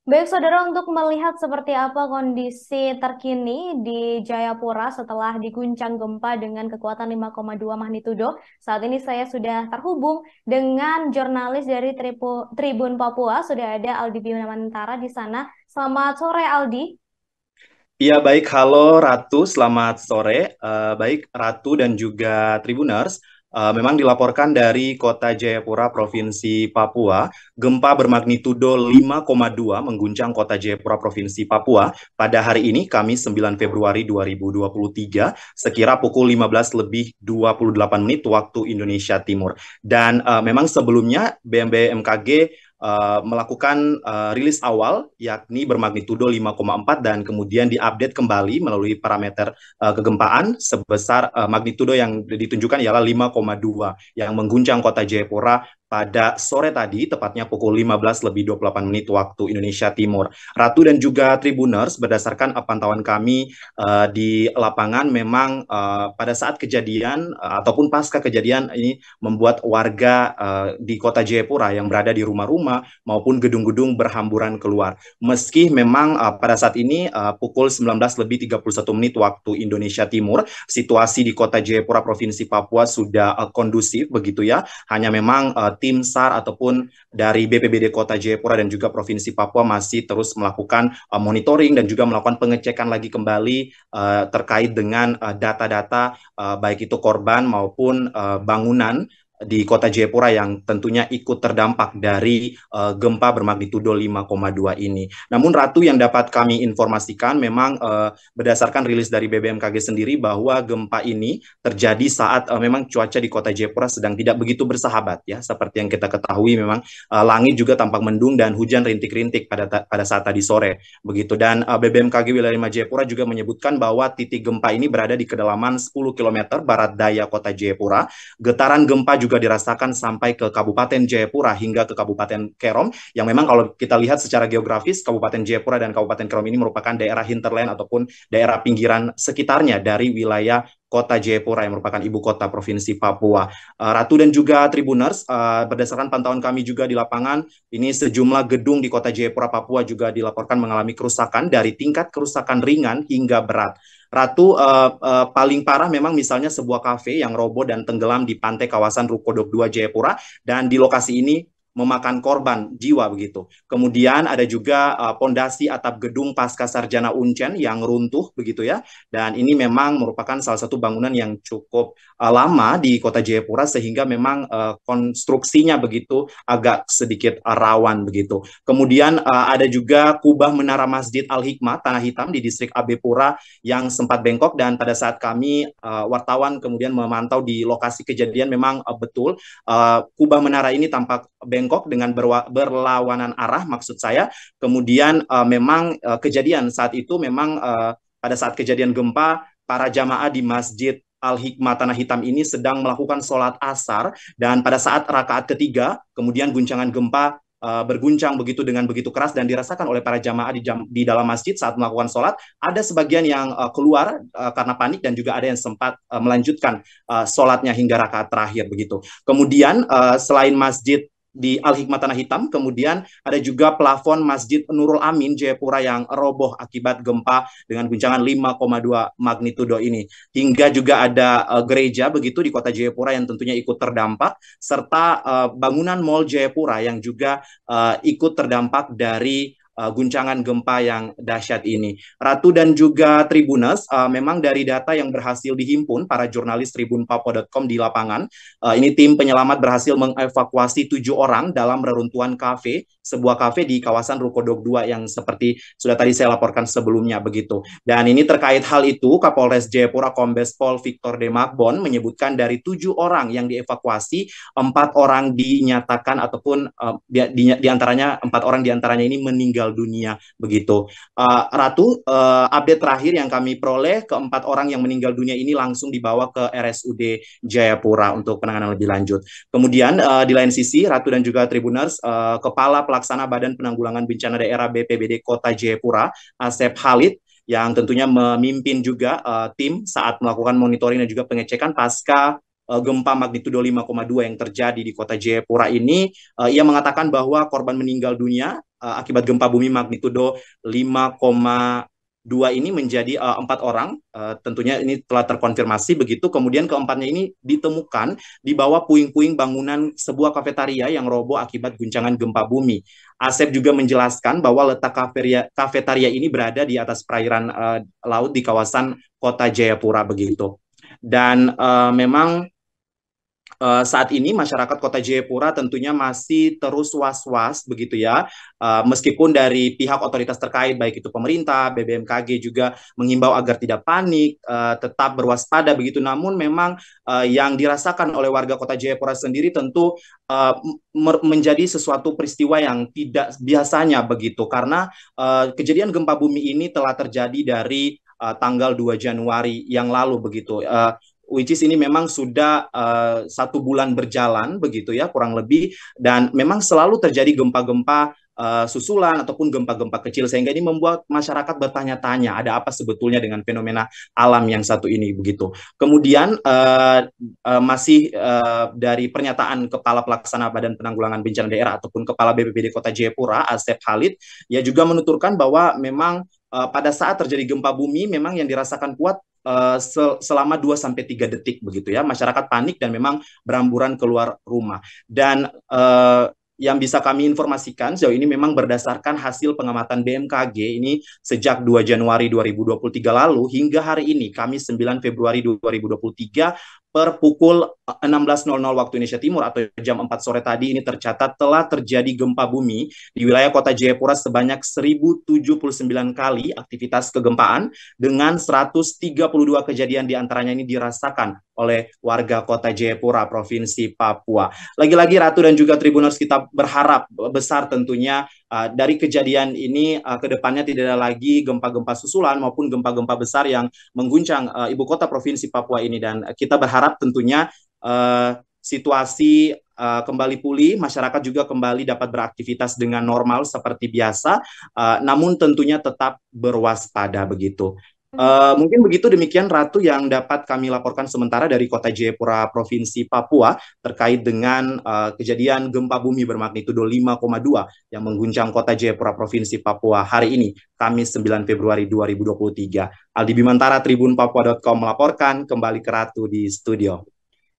Baik, saudara, untuk melihat seperti apa kondisi terkini di Jayapura setelah diguncang gempa dengan kekuatan 5,2 magnitudo. Saat ini saya sudah terhubung dengan jurnalis dari Tribun Papua. Sudah ada Aldi Bimantara di sana. Selamat sore, Aldi. Iya baik, halo Ratu, selamat sore. Baik Ratu dan juga Tribuners, memang dilaporkan dari Kota Jayapura, Provinsi Papua, gempa bermagnitudo 5,2 mengguncang Kota Jayapura, Provinsi Papua pada hari ini, Kamis 9 Februari 2023, sekira pukul 15 lebih 28 menit waktu Indonesia Timur. Dan memang sebelumnya BMKG melakukan rilis awal yakni bermagnitudo 5,4 dan kemudian diupdate kembali melalui parameter kegempaan sebesar magnitudo yang ditunjukkan ialah 5,2 yang mengguncang kota Jayapura pada sore tadi, tepatnya pukul 15 lebih 28 menit waktu Indonesia Timur. Ratu dan juga Tribuners, berdasarkan pantauan kami di lapangan, memang pada saat kejadian ataupun pasca kejadian ini membuat warga di kota Jayapura yang berada di rumah-rumah maupun gedung-gedung berhamburan keluar. Meski memang pada saat ini pukul 19 lebih 31 menit waktu Indonesia Timur, situasi di kota Jayapura, Provinsi Papua sudah kondusif begitu ya. Hanya memang tim SAR ataupun dari BPBD Kota Jayapura dan juga Provinsi Papua masih terus melakukan monitoring dan juga melakukan pengecekan lagi kembali terkait dengan data-data baik itu korban maupun bangunan di kota Jayapura yang tentunya ikut terdampak dari gempa bermagnitudo 5,2 ini. Namun Ratu, yang dapat kami informasikan memang berdasarkan rilis dari BBMKG sendiri bahwa gempa ini terjadi saat memang cuaca di kota Jayapura sedang tidak begitu bersahabat ya. Seperti yang kita ketahui memang langit juga tampak mendung dan hujan rintik-rintik pada saat tadi sore begitu. Dan BBMKG wilayah 5 Jayapura juga menyebutkan bahwa titik gempa ini berada di kedalaman 10 km barat daya kota Jayapura. Getaran gempa juga dirasakan sampai ke Kabupaten Jayapura hingga ke Kabupaten Kerom, yang memang kalau kita lihat secara geografis, Kabupaten Jayapura dan Kabupaten Kerom ini merupakan daerah hinterland ataupun daerah pinggiran sekitarnya dari wilayah Kota Jayapura yang merupakan ibu kota Provinsi Papua. Ratu dan juga Tribuners, berdasarkan pantauan kami juga di lapangan, ini sejumlah gedung di Kota Jayapura, Papua juga dilaporkan mengalami kerusakan dari tingkat kerusakan ringan hingga berat. Ratu, paling parah memang misalnya sebuah kafe yang roboh dan tenggelam di pantai kawasan Rukodok 2 Jayapura, dan di lokasi ini memakan korban jiwa begitu. Kemudian ada juga pondasi atap gedung Pasca Sarjana Uncen yang runtuh begitu ya. Dan ini memang merupakan salah satu bangunan yang cukup lama di Kota Jayapura sehingga memang konstruksinya begitu agak sedikit rawan begitu. Kemudian ada juga kubah menara Masjid Al-Hikmah Tanah Hitam di distrik AB Pura yang sempat bengkok, dan pada saat kami wartawan kemudian memantau di lokasi kejadian memang betul kubah menara ini tampak bengkok dengan berlawanan arah maksud saya. Kemudian memang kejadian saat itu memang pada saat kejadian gempa para jamaah di Masjid Al-Hikmah Tanah Hitam ini sedang melakukan sholat asar, dan pada saat rakaat ketiga kemudian guncangan gempa berguncang begitu dengan begitu keras dan dirasakan oleh para jamaah di dalam masjid saat melakukan sholat. Ada sebagian yang keluar karena panik dan juga ada yang sempat melanjutkan sholatnya hingga rakaat terakhir begitu. Kemudian selain masjid di Al-Hikmah Tanah Hitam, kemudian ada juga plafon Masjid Nurul Amin Jayapura yang roboh akibat gempa dengan guncangan 5,2 magnitudo ini. Hingga juga ada gereja begitu di kota Jayapura yang tentunya ikut terdampak, serta bangunan Mall Jayapura yang juga ikut terdampak dari guncangan gempa yang dahsyat ini. Ratu dan juga Tribuners, memang dari data yang berhasil dihimpun para jurnalis tribunpapua.com di lapangan, ini tim penyelamat berhasil mengevakuasi 7 orang dalam reruntuhan kafe, sebuah kafe di kawasan Rukodok 2 yang seperti sudah tadi saya laporkan sebelumnya begitu. Dan ini terkait hal itu, Kapolres Jayapura Kombes Pol Victor Demarbon menyebutkan dari 7 orang yang dievakuasi, 4 orang dinyatakan ataupun di antaranya 4 orang diantaranya ini meninggal dunia begitu. Ratu, update terakhir yang kami peroleh, ke 4 orang yang meninggal dunia ini langsung dibawa ke RSUD Jayapura untuk penanganan lebih lanjut. Kemudian di lain sisi, Ratu dan juga Tribuners, Kepala Pelaksana Badan Penanggulangan Bencana Daerah BPBD Kota Jayapura, Asep Halid, yang tentunya memimpin juga tim saat melakukan monitoring dan juga pengecekan pasca gempa magnitudo 5,2 yang terjadi di kota Jayapura ini, ia mengatakan bahwa korban meninggal dunia akibat gempa bumi magnitudo 5,2 ini menjadi 4 orang. Tentunya ini telah terkonfirmasi begitu. Kemudian keempatnya ini ditemukan di bawah puing-puing bangunan sebuah kafetaria yang roboh akibat guncangan gempa bumi. Asep juga menjelaskan bahwa letak kafetaria ini berada di atas perairan laut di kawasan Kota Jayapura begitu. Dan memang saat ini masyarakat Kota Jayapura tentunya masih terus was-was begitu ya, meskipun dari pihak otoritas terkait baik itu pemerintah, BBMKG juga menghimbau agar tidak panik, tetap berwaspada begitu. Namun memang yang dirasakan oleh warga Kota Jayapura sendiri tentu menjadi sesuatu peristiwa yang tidak biasanya begitu, karena kejadian gempa bumi ini telah terjadi dari tanggal 2 Januari yang lalu begitu. Which is ini memang sudah 1 bulan berjalan begitu ya kurang lebih, dan memang selalu terjadi gempa-gempa susulan ataupun gempa-gempa kecil, sehingga ini membuat masyarakat bertanya-tanya ada apa sebetulnya dengan fenomena alam yang satu ini begitu. Kemudian masih dari pernyataan Kepala Pelaksana Badan Penanggulangan Bencana Daerah ataupun Kepala BPBD Kota Jayapura, Asep Khalid, ia juga menuturkan bahwa memang pada saat terjadi gempa bumi memang yang dirasakan kuat selama 2-3 detik begitu ya. Masyarakat panik dan memang beramburan keluar rumah. Dan yang bisa kami informasikan sejauh ini memang berdasarkan hasil pengamatan BMKG ini sejak 2 Januari 2023 lalu hingga hari ini, Kamis 9 Februari 2023, per pukul 16.00 waktu Indonesia Timur atau jam 4 sore tadi, ini tercatat telah terjadi gempa bumi di wilayah Kota Jayapura sebanyak 1.079 kali aktivitas kegempaan, dengan 132 kejadian diantaranya ini dirasakan oleh warga Kota Jayapura, Provinsi Papua. Lagi-lagi Ratu dan juga Tribuners, kita berharap besar tentunya dari kejadian ini ke depannya tidak ada lagi gempa-gempa susulan maupun gempa-gempa besar yang mengguncang ibu kota Provinsi Papua ini, dan kita berharap tentunya situasi kembali pulih, masyarakat juga kembali dapat beraktivitas dengan normal seperti biasa, namun tentunya tetap berwaspada begitu. Mungkin begitu, demikian Ratu yang dapat kami laporkan sementara dari Kota Jayapura, Provinsi Papua, terkait dengan kejadian gempa bumi bermagnitudo 5,2 yang mengguncang Kota Jayapura, Provinsi Papua hari ini, Kamis 9 Februari 2023. Aldi Bimantara, tribunpapua.com melaporkan, kembali ke Ratu di studio.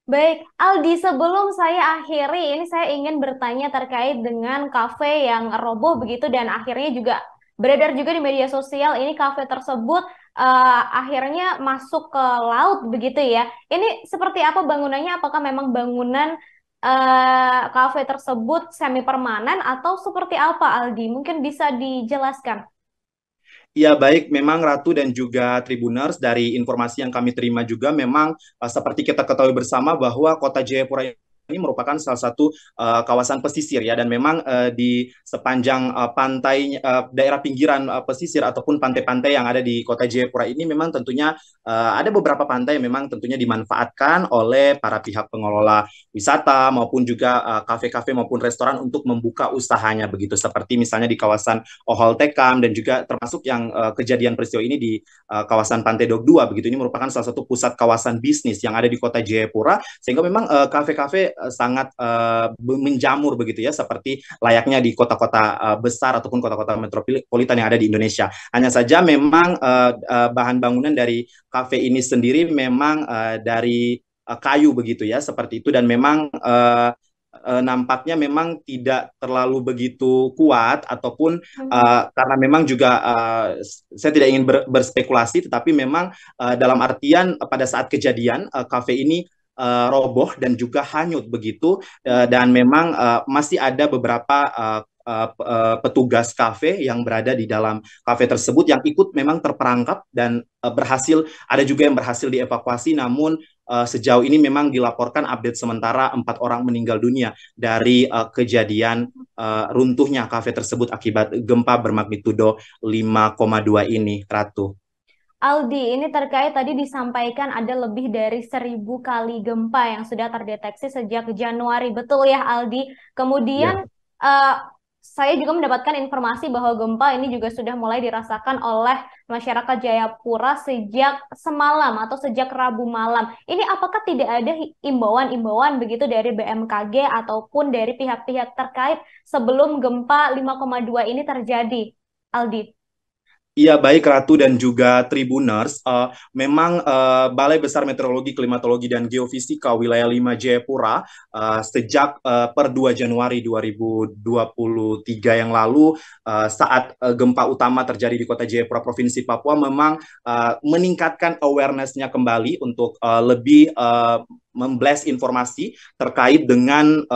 Baik, Aldi, sebelum saya akhiri, ini saya ingin bertanya terkait dengan kafe yang roboh begitu dan akhirnya juga beredar juga di media sosial. Ini kafe tersebut akhirnya masuk ke laut begitu ya. Ini seperti apa bangunannya? Apakah memang bangunan kafe tersebut semi permanen atau seperti apa, Aldi? Mungkin bisa dijelaskan. Ya, baik, memang Ratu dan juga Tribuners, dari informasi yang kami terima juga memang seperti kita ketahui bersama bahwa Kota Jayapura ini merupakan salah satu kawasan pesisir ya, dan memang di sepanjang pantai daerah pinggiran pesisir ataupun pantai-pantai yang ada di Kota Jayapura ini memang tentunya ada beberapa pantai yang memang tentunya dimanfaatkan oleh para pihak pengelola wisata maupun juga kafe-kafe maupun restoran untuk membuka usahanya begitu, seperti misalnya di kawasan Ohol Tekam, dan juga termasuk yang kejadian peristiwa ini di kawasan Pantai Dok 2 begitu. Ini merupakan salah satu pusat kawasan bisnis yang ada di Kota Jayapura, sehingga memang kafe-kafe sangat menjamur begitu ya, seperti layaknya di kota-kota besar ataupun kota-kota metropolitan yang ada di Indonesia. Hanya saja memang bahan bangunan dari kafe ini sendiri memang dari kayu begitu ya, seperti itu, dan memang nampaknya memang tidak terlalu begitu kuat ataupun karena memang juga saya tidak ingin berspekulasi, tetapi memang dalam artian pada saat kejadian kafe ini roboh dan juga hanyut begitu, dan memang masih ada beberapa petugas kafe yang berada di dalam kafe tersebut yang ikut memang terperangkap dan ada juga yang berhasil dievakuasi, namun sejauh ini memang dilaporkan update sementara 4 orang meninggal dunia dari kejadian runtuhnya kafe tersebut akibat gempa bermagnitudo 5,2 ini, Ratu. Aldi, ini terkait tadi disampaikan ada lebih dari 1.000 kali gempa yang sudah terdeteksi sejak Januari, betul ya Aldi? Kemudian Ya. saya juga mendapatkan informasi bahwa gempa ini juga sudah mulai dirasakan oleh masyarakat Jayapura sejak semalam atau sejak Rabu malam. Ini apakah tidak ada imbauan-imbauan begitu dari BMKG ataupun dari pihak-pihak terkait sebelum gempa 5,2 ini terjadi, Aldi? Iya, baik Ratu dan juga Tribuners. Memang Balai Besar Meteorologi, Klimatologi, dan Geofisika Wilayah 5 Jayapura sejak per 2 Januari 2023 yang lalu saat gempa utama terjadi di Kota Jayapura, Provinsi Papua memang meningkatkan awareness-nya kembali untuk lebih memblast informasi terkait dengan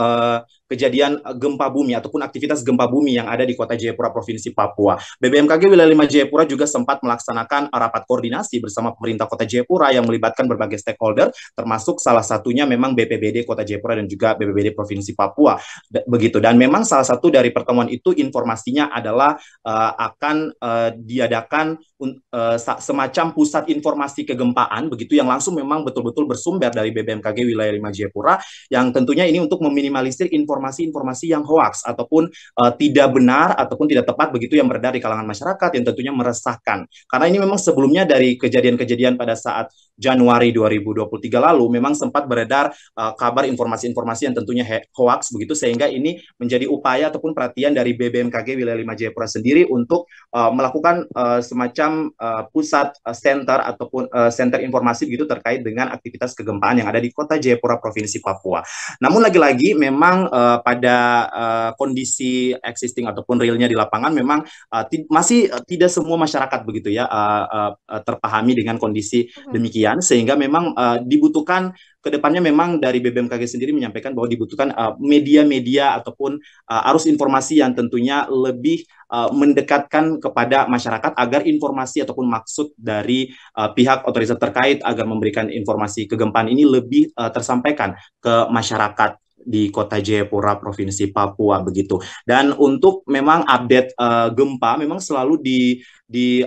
kejadian gempa bumi ataupun aktivitas gempa bumi yang ada di Kota Jayapura, Provinsi Papua. BBMKG Wilayah 5 Jayapura juga sempat melaksanakan rapat koordinasi bersama pemerintah Kota Jayapura yang melibatkan berbagai stakeholder, termasuk salah satunya memang BPBD Kota Jayapura dan juga BPBD Provinsi Papua. Begitu. Dan memang salah satu dari pertemuan itu informasinya adalah akan diadakan semacam pusat informasi kegempaan begitu yang langsung memang betul-betul bersumber dari BBMKG Wilayah 5 Jayapura, yang tentunya ini untuk meminimalisir informasi-informasi yang hoax ataupun tidak benar ataupun tidak tepat begitu yang beredar di kalangan masyarakat yang tentunya meresahkan. Karena ini memang sebelumnya dari kejadian-kejadian pada saat Januari 2023 lalu memang sempat beredar kabar informasi-informasi yang tentunya hoax begitu, sehingga ini menjadi upaya ataupun perhatian dari BBMKG Wilayah 5 Jayapura sendiri untuk melakukan semacam pusat center ataupun center informasi begitu terkait dengan aktivitas kegempaan yang ada di Kota Jayapura, Provinsi Papua. Namun lagi-lagi memang pada kondisi existing ataupun realnya di lapangan memang masih tidak semua masyarakat begitu ya terpahami dengan kondisi demikian, sehingga memang dibutuhkan kedepannya memang dari BBMKG sendiri menyampaikan bahwa dibutuhkan media-media ataupun arus informasi yang tentunya lebih mendekatkan kepada masyarakat agar informasi ataupun maksud dari pihak otoritas terkait agar memberikan informasi kegempaan ini lebih tersampaikan ke masyarakat di Kota Jayapura, Provinsi Papua begitu. Dan untuk memang update gempa memang selalu di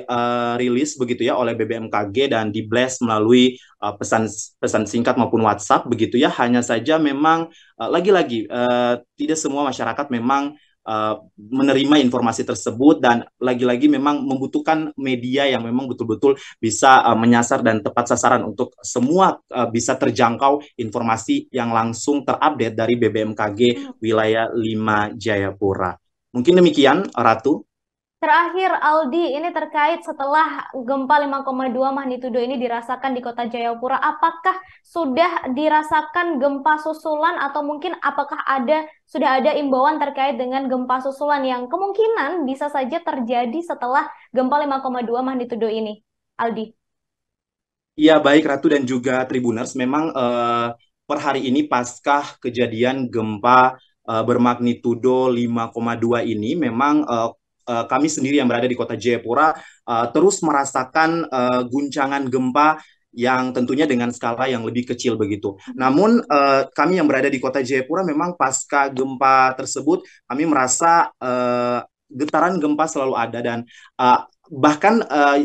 rilis begitu ya oleh BBMKG dan di blast melalui pesan singkat maupun WhatsApp begitu ya. Hanya saja memang lagi-lagi tidak semua masyarakat memang menerima informasi tersebut, dan lagi-lagi memang membutuhkan media yang memang betul-betul bisa menyasar dan tepat sasaran untuk semua bisa terjangkau informasi yang langsung terupdate dari BBMKG Wilayah 5 Jayapura. Mungkin demikian, Ratu. Terakhir, Aldi, ini terkait setelah gempa 5,2 magnitudo ini dirasakan di Kota Jayapura, apakah sudah dirasakan gempa susulan atau mungkin apakah sudah ada imbauan terkait dengan gempa susulan yang kemungkinan bisa saja terjadi setelah gempa 5,2 magnitudo ini, Aldi? Iya, baik Ratu dan juga Tribuners, memang per hari ini pasca kejadian gempa bermagnitudo 5,2 ini memang kami sendiri yang berada di Kota Jayapura terus merasakan guncangan gempa yang tentunya dengan skala yang lebih kecil begitu. Namun kami yang berada di Kota Jayapura memang pasca gempa tersebut kami merasa getaran gempa selalu ada, dan bahkan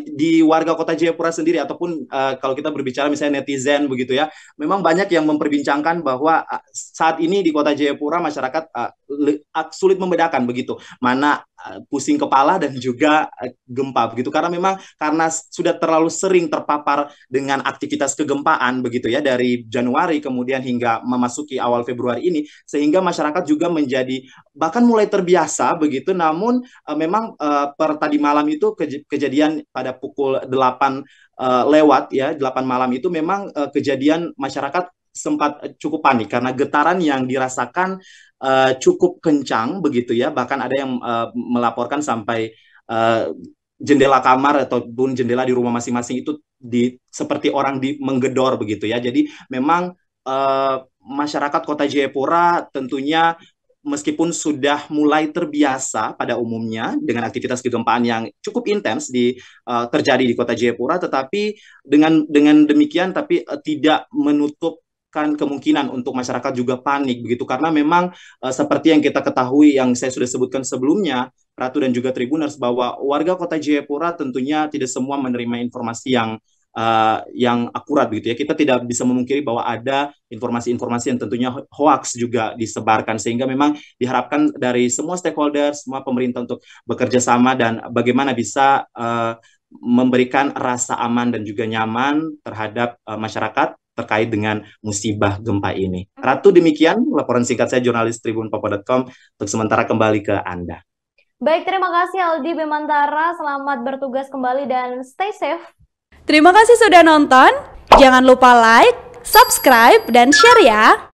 di warga Kota Jayapura sendiri ataupun kalau kita berbicara misalnya netizen begitu ya, memang banyak yang memperbincangkan bahwa saat ini di Kota Jayapura masyarakat sulit membedakan begitu mana pusing kepala dan juga gempa begitu, karena memang karena sudah terlalu sering terpapar dengan aktivitas kegempaan begitu ya dari Januari kemudian hingga memasuki awal Februari ini, sehingga masyarakat juga menjadi bahkan mulai terbiasa begitu. Namun memang per tadi malam itu kejadian pada pukul 8 lewat ya 8 malam itu memang kejadian masyarakat sempat cukup panik karena getaran yang dirasakan cukup kencang begitu ya, bahkan ada yang melaporkan sampai jendela kamar ataupun jendela di rumah masing-masing itu seperti orang menggedor begitu ya. Jadi memang masyarakat Kota Jayapura tentunya meskipun sudah mulai terbiasa pada umumnya dengan aktivitas kegempaan yang cukup intens terjadi di Kota Jayapura, tetapi dengan demikian tapi tidak menutup kemungkinan untuk masyarakat juga panik begitu, karena memang seperti yang kita ketahui yang saya sudah sebutkan sebelumnya Ratu dan juga Tribuners, bahwa warga Kota Jayapura tentunya tidak semua menerima informasi yang yang akurat begitu ya. Kita tidak bisa memungkiri bahwa ada informasi-informasi yang tentunya hoax juga disebarkan, sehingga memang diharapkan dari semua stakeholder, semua pemerintah untuk bekerja sama dan bagaimana bisa memberikan rasa aman dan juga nyaman terhadap masyarakat terkait dengan musibah gempa ini. Ratu, demikian laporan singkat saya jurnalis tribunpapua.com. Untuk sementara kembali ke Anda. Baik, terima kasih Aldi Bimantara. Selamat bertugas kembali dan stay safe. Terima kasih sudah nonton. Jangan lupa like, subscribe, dan share ya.